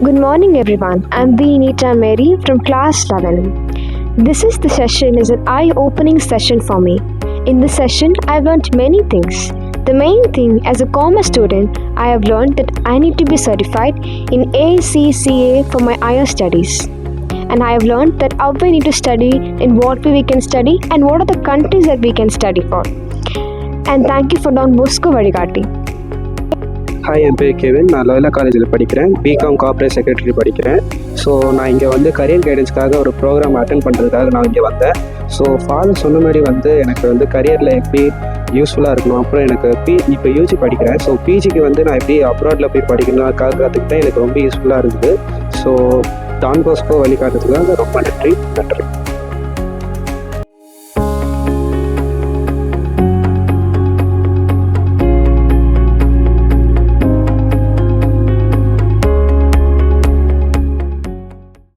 Good morning everyone. I'm Benita Mary from class 11. This is the session is an eye-opening session for me. In this session, I've learned many things. The main thing as a commerce student, I have learned that I need to be certified in ACCA for my higher studies. And I have learned that how we need to study, in what way we can study, and what are the countries that we can study for. And thank you for Don Bosco Varigati. Hi, என் பேர் Kevin. நான் Loyola காலேஜில் படிக்கிறேன். BCom corporate secretary படிக்கிறேன். So நான் இங்கே வந்து career கைடன்ஸ்க்காக ஒரு ப்ரோக்ராம் அட்டென்ட் பண்ணுறதுக்காக நான் இங்கே வந்தேன். ஸோ ஃபாதர் சொன்ன மாதிரி வந்து எனக்கு வந்து கரியரில் எப்படி யூஸ்ஃபுல்லாக இருக்கணும். அப்புறம் எனக்கு இப்போ யூஜி படிக்கிறேன். ஸோ பிஜிக்கு வந்து நான் எப்படி அப்ராடில் போய் படிக்கணும்னாக்காக கற்றுக்கிட்டேன். எனக்கு ரொம்ப யூஸ்ஃபுல்லாக இருக்குது. ஸோ டான் பாஸ்கோ வழிகாட்டுறதுக்காக ரொம்ப நன்றி.